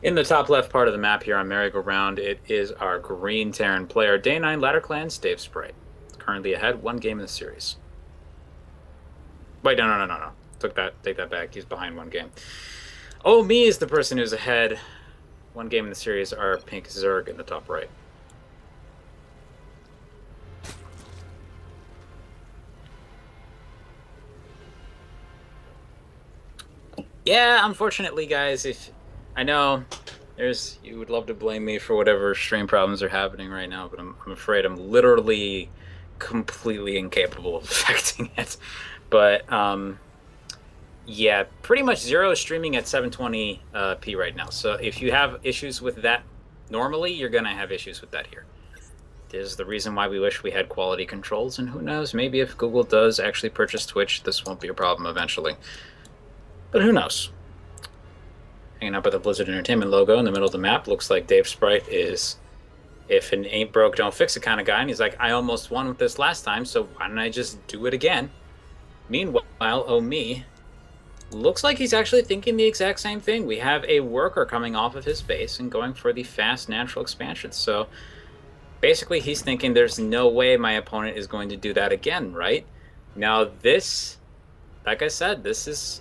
In the top left part of the map here on Merry-Go-Round, it is our Green Terran player, Day 9 Ladder Clan's DaveSprite. Currently ahead, one game in the series. Wait, no. Take that back. He's behind one game. Omee is the person who's ahead. One game in the series, our pink Zerg in the top right. Yeah, unfortunately, guys, if I know you would love to blame me for whatever stream problems are happening right now, but I'm afraid I'm literally completely incapable of affecting it. But yeah, pretty much zero is streaming at 720p right now. So if you have issues with that normally, you're gonna have issues with that here. This is the reason why we wish we had quality controls, and who knows, maybe if Google does actually purchase Twitch, this won't be a problem eventually. But who knows? Hanging out by the Blizzard Entertainment logo in the middle of the map. Looks like DaveSprite is, if it ain't broke, don't fix it kind of guy. And he's like, I almost won with this last time, so why don't I just do it again? Meanwhile, Omee looks like he's actually thinking the exact same thing. We have a worker coming off of his base and going for the fast natural expansion. So basically, he's thinking there's no way my opponent is going to do that again, right? Now, this, like I said, this is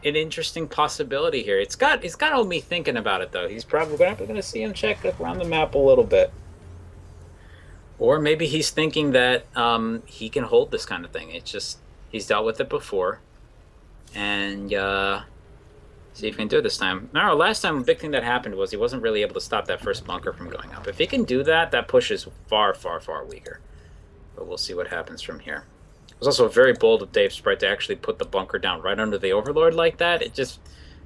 an interesting possibility here. It's got Omee thinking about it though. He's probably going to see him check around the map a little bit, or maybe he's thinking that he can hold this kind of thing. It's just he's dealt with it before, and see if he can do it this time. No, last time a big thing that happened was he wasn't really able to stop that first bunker from going up. If he can do that, that push is far weaker. But we'll see what happens from here. It was also very bold of DaveSprite to actually put the bunker down right under the Overlord like that. It just,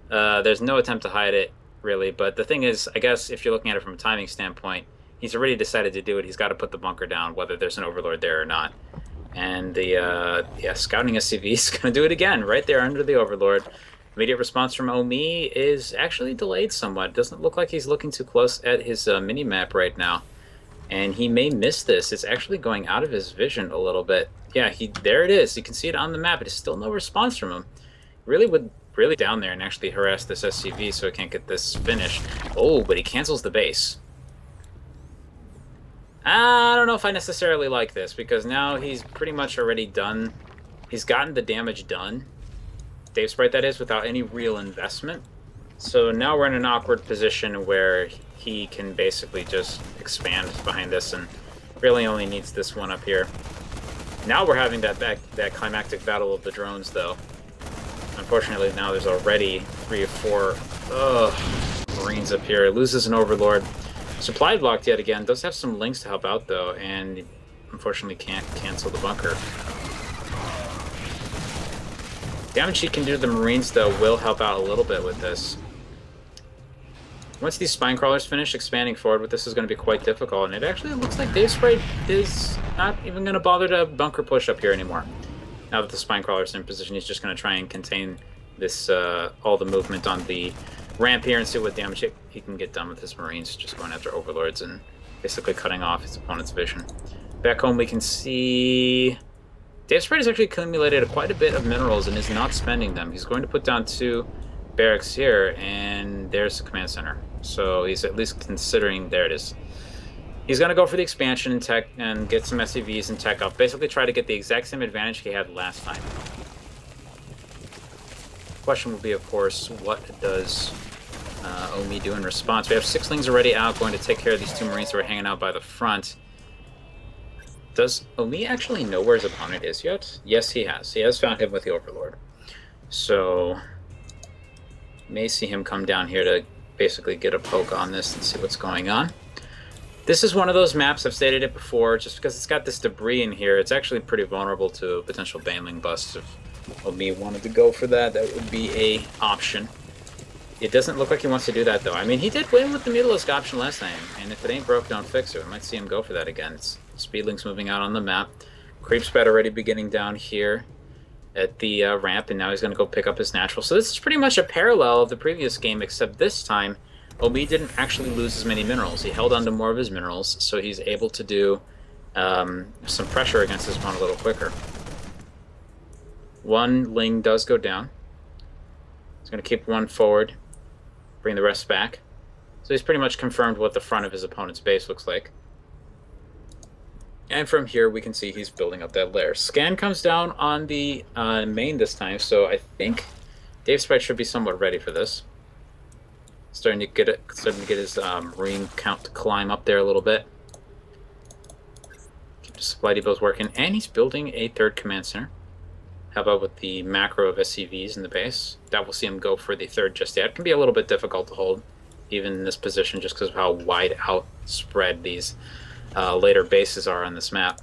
there's no attempt to hide it, really. But the thing is, I guess if you're looking at it from a timing standpoint, he's already decided to do it. He's got to put the bunker down, whether there's an Overlord there or not. And the, scouting SCV is going to do it again, right there under the Overlord. Immediate response from Omee is actually delayed somewhat. It doesn't look like he's looking too close at his mini-map right now. And he may miss this. It's actually going out of his vision a little bit. Yeah, there it is. You can see it on the map. It is still no response from him. Really would down there and actually harass this SCV so it can't get this finished. Oh, but he cancels the base. I don't know if I necessarily like this, because now he's pretty much already done. He's gotten the damage done. DaveSprite, that is, without any real investment. So now we're in an awkward position where he can basically just expand behind this and really only needs this one up here. Now we're having that climactic battle of the drones, though. Unfortunately, now there's already 3 or 4 Marines up here. It loses an Overlord. Supply blocked yet again. Does have some links to help out, though, and unfortunately can't cancel the bunker. Damage he can do to the Marines, though, will help out a little bit with this. Once these spine crawlers finish, expanding forward with this is going to be quite difficult, and it actually looks like DaveSprite is not even going to bother to bunker push up here anymore. Now that the spine crawler's in position, he's just going to try and contain this all the movement on the ramp here and see what damage he can get done with his Marines, just going after Overlords and basically cutting off his opponent's vision. Back home we can see DaveSprite has actually accumulated quite a bit of minerals and is not spending them. He's going to put down 2 barracks here, and there's the command center. So he's at least considering, there it is. He's going to go for the expansion and tech and get some SCVs and tech up. Basically try to get the exact same advantage he had last time. Question will be, of course, what does Omee do in response? We have 6lings already out, going to take care of these 2 Marines who are hanging out by the front. Does Omee actually know where his opponent is yet? Yes, he has. He has found him with the Overlord. So, may see him come down here to basically get a poke on this and see what's going on. This is one of those maps, I've stated it before, just because it's got this debris in here, it's actually pretty vulnerable to potential baneling busts. If Omee wanted to go for that, that would be a option. It doesn't look like he wants to do that, though. I mean, he did win with the Mutalisk option last time, and if it ain't broke, don't fix it. We might see him go for that again. It's Speedling's moving out on the map. Creepspat already beginning down here at the ramp, and now he's going to go pick up his natural. So this is pretty much a parallel of the previous game, except this time, Omee didn't actually lose as many minerals. He held on to more of his minerals, so he's able to do some pressure against his opponent a little quicker. 1 Ling does go down. He's going to keep 1 forward, bring the rest back. So he's pretty much confirmed what the front of his opponent's base looks like. And from here, we can see he's building up that lair. Scan comes down on the main this time, so I think DaveSprite should be somewhat ready for this. Starting to get his marine count to climb up there a little bit. Keep the supply depots working, and he's building a third command center. How about with the macro of SCVs in the base? That will see him go for the third just yet. It can be a little bit difficult to hold, even in this position, just because of how wide outspread these later bases are on this map.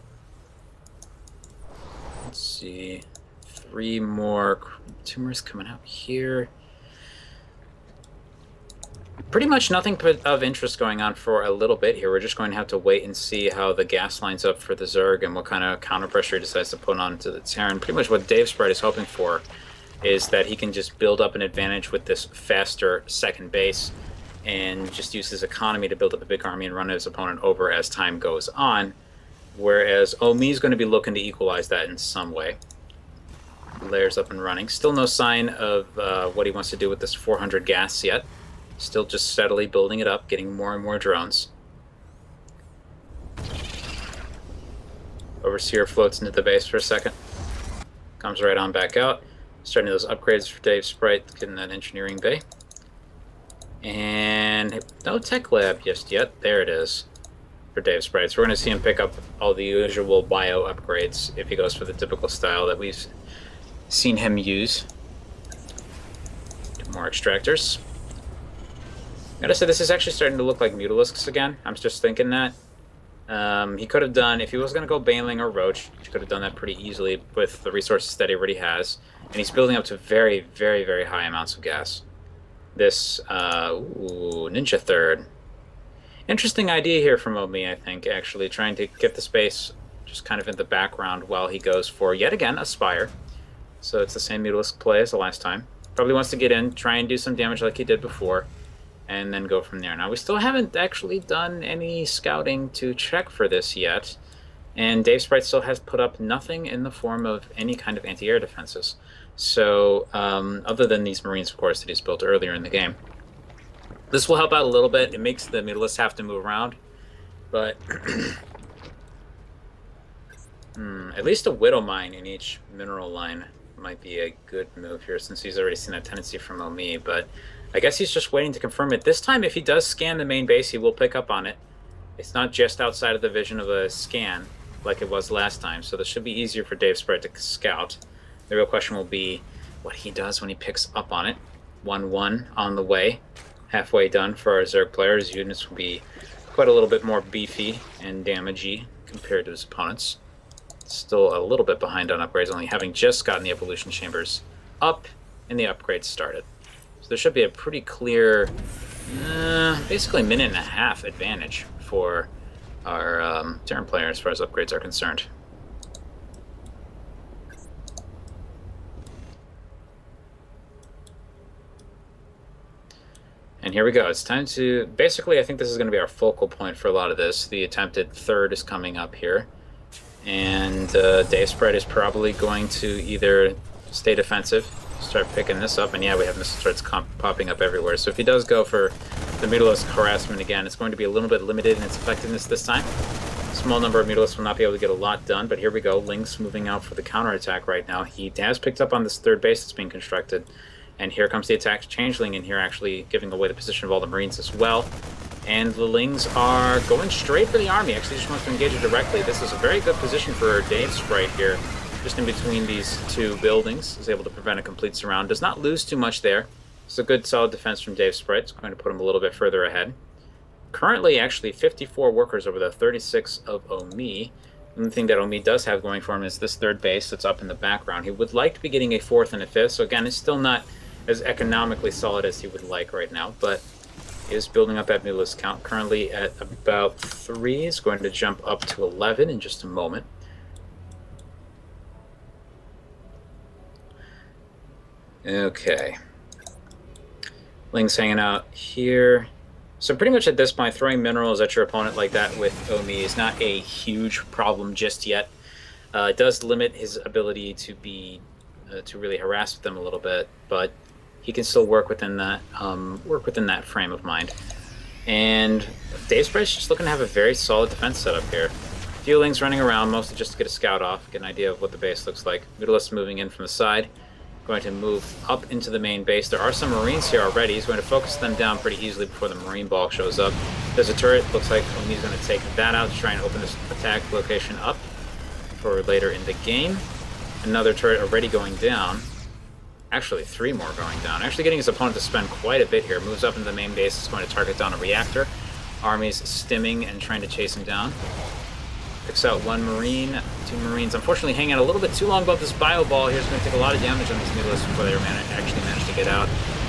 Let's see. 3 more tumors coming out here. Pretty much nothing of interest going on for a little bit here. We're just going to have to wait and see how the gas lines up for the Zerg and what kind of counter pressure he decides to put onto the Terran. Pretty much what DaveSprite is hoping for is that he can just build up an advantage with this faster second base and just use his economy to build up a big army and run his opponent over as time goes on. Whereas Omee is going to be looking to equalize that in some way. Layers up and running. Still no sign of what he wants to do with this 400 gas yet. Still just steadily building it up, getting more and more drones. Overseer floats into the base for a second. Comes right on back out. Starting those upgrades for DaveSprite, getting that engineering bay. And no tech lab just yet. There it is for DaveSprite. So we're going to see him pick up all the usual bio upgrades if he goes for the typical style that we've seen him use. More extractors. I gotta say, this is actually starting to look like Mutalisks again. I'm just thinking that. He could have done, if he was going to go Baneling or Roach, he could have done that pretty easily with the resources that he already has. And he's building up to very, very, very high amounts of gas. This, Ninja Third. Interesting idea here from Omee, I think, actually, trying to get the space just kind of in the background while he goes for, yet again, a Spire. So it's the same Mutalisk play as the last time. Probably wants to get in, try and do some damage like he did before, and then go from there. Now, we still haven't actually done any scouting to check for this yet, and DaveSprite still has put up nothing in the form of any kind of anti-air defenses. So, other than these Marines, of course, that he's built earlier in the game. This will help out a little bit. It makes the Mutalisks have to move around, but at least a Widow Mine in each mineral line might be a good move here, since he's already seen that tendency from Omee, but I guess he's just waiting to confirm it. This time, if he does scan the main base, he will pick up on it. It's not just outside of the vision of a scan like it was last time, so this should be easier for DaveSprite to scout. The real question will be what he does when he picks up on it. 1-1 on the way. Halfway done for our Zerg players. His units will be quite a little bit more beefy and damagey compared to his opponents. Still a little bit behind on upgrades, only having just gotten the evolution chambers up and the upgrades started. So there should be a pretty clear, basically minute and a half advantage for our Terran player as far as upgrades are concerned. And here we go. It's time to, basically, I think this is going to be our focal point for a lot of this. The attempted third is coming up here. And DaveSprite is probably going to either stay defensive, start picking this up, and yeah, we have missile threats popping up everywhere. So if he does go for the Mutalisk harassment again, it's going to be a little bit limited in its effectiveness this time. A small number of Mutalisks will not be able to get a lot done, but here we go. Lynx moving out for the counterattack right now. He has picked up on this third base that's being constructed. And here comes the attack Changeling in here, actually giving away the position of all the Marines as well. And the Lings are going straight for the army. Actually, just wants to engage it directly. This is a very good position for DaveSprite here. Just in between these two buildings. Is able to prevent a complete surround. Does not lose too much there. It's a good, solid defense from DaveSprite. It's going to put him a little bit further ahead. Currently, actually, 54 workers over the 36 of Omee. One thing that Omee does have going for him is this third base that's up in the background. He would like to be getting a fourth and a fifth. So again, it's still not as economically solid as he would like right now, but he is building up that Mutalisk count, currently at about 3. He's going to jump up to 11 in just a moment. Okay. Ling's hanging out here. So pretty much at this point, throwing minerals at your opponent like that with Omee is not a huge problem just yet. It does limit his ability to be to really harass them a little bit, but he can still work within that frame of mind. And DaveSprite's just looking to have a very solid defense setup here. Few Lings running around, mostly just to get a scout off, get an idea of what the base looks like. Mutalisk moving in from the side, going to move up into the main base. There are some Marines here already. He's going to focus them down pretty easily before the Marine ball shows up. There's a turret. Looks like Omee's going to take that out to try and open this attack location up for later in the game. Another turret already going down. Actually, 3 more going down. Actually getting his opponent to spend quite a bit here. Moves up into the main base. Is going to target down a reactor. Army's stimming and trying to chase him down. Picks out 1 Marine, 2 Marines. Unfortunately, hanging out a little bit too long above this bio ball here is going to take a lot of damage on these Mutalisks before they actually manage to get out.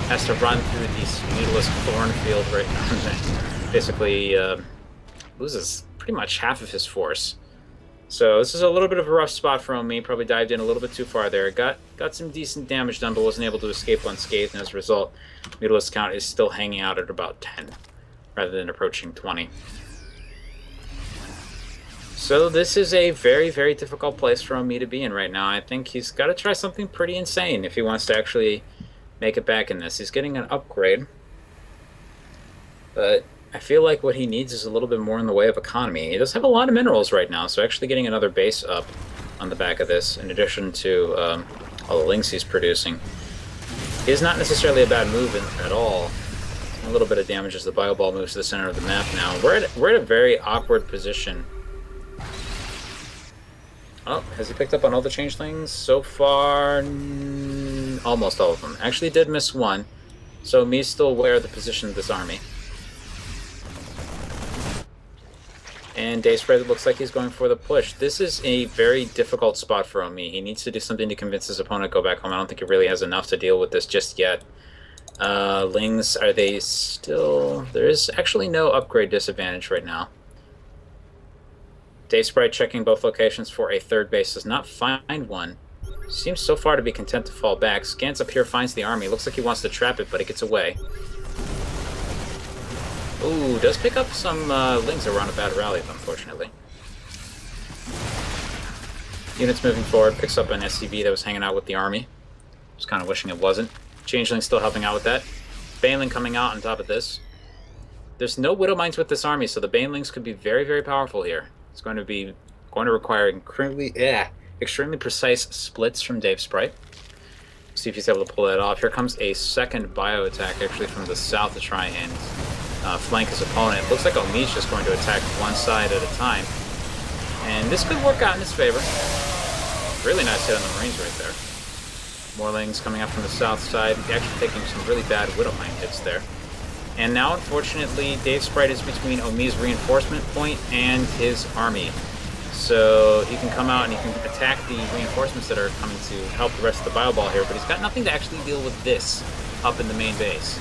Has to run through this Mutalisk thorn field right now. Basically, loses pretty much half of his force. So this is a little bit of a rough spot for Omee. Probably dived in a little bit too far there. Got some decent damage done, but wasn't able to escape unscathed. And as a result, Mutalisk count is still hanging out at about 10, rather than approaching 20. So this is a very, very difficult place for Omee to be in right now. I think he's got to try something pretty insane if he wants to actually make it back in this. He's getting an upgrade, but I feel like what he needs is a little bit more in the way of economy. He does have a lot of minerals right now, so actually getting another base up on the back of this, in addition to all the links he's producing, is not necessarily a bad move at all. A little bit of damage as the bio ball moves to the center of the map now. We're at a very awkward position. Oh, has he picked up on all the changelings? So far, almost all of them. Actually did miss 1, so Omee's still aware of the position of this army. And DaveSprite looks like he's going for the push. This is a very difficult spot for Omee. He needs to do something to convince his opponent to go back home. I don't think he really has enough to deal with this just yet. Lings, are they still... There is actually no upgrade disadvantage right now. DaveSprite checking both locations for a 3rd base. Does not find one. Seems so far to be content to fall back. Scans up here, finds the army. Looks like he wants to trap it, but it gets away. Ooh, does pick up some Lings that were on a bad rally, unfortunately. Units moving forward. Picks up an SCV that was hanging out with the army. Just kind of wishing it wasn't. Changeling still helping out with that. Baneling coming out on top of this. There's no Widow Mines with this army, so the Banelings could be very, very powerful here. It's going to require extremely precise splits from DaveSprite. See if he's able to pull that off. Here comes a second bio attack, actually from the south, to try and flank his opponent. It looks like Omee's just going to attack one side at a time, and this could work out in his favor. Really nice hit on the Marines right there. Morlings coming up from the south side, actually taking some really bad Widowmine hits there. And now, unfortunately, DaveSprite is between Omee's reinforcement point and his army. So he can come out and he can attack the reinforcements that are coming to help the rest of the bio ball here, but he's got nothing to actually deal with this up in the main base.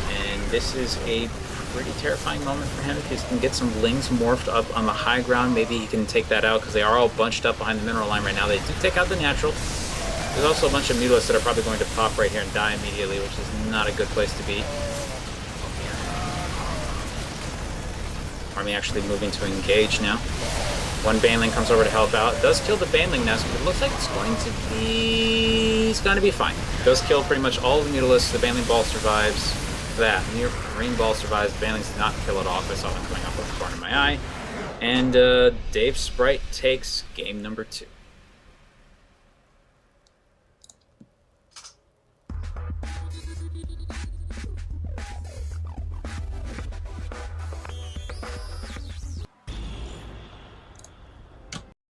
And this is a pretty terrifying moment for him. If he can get some Lings morphed up on the high ground, maybe he can take that out, because they are all bunched up behind the mineral line right now. They do take out the natural. There's also a bunch of Mutalisks that are probably going to pop right here and die immediately, which is not a good place to be. Army actually moving to engage now. 1 Baneling comes over to help out. Does kill the Baneling nest, but it looks like it's going to be... It's going to be fine. Does kill pretty much all of the Mutalisks. The Baneling ball survives that. Marine ball survives. The Banelings did not kill it off. I saw them coming up with the corner of my eye. And DaveSprite takes game number 2.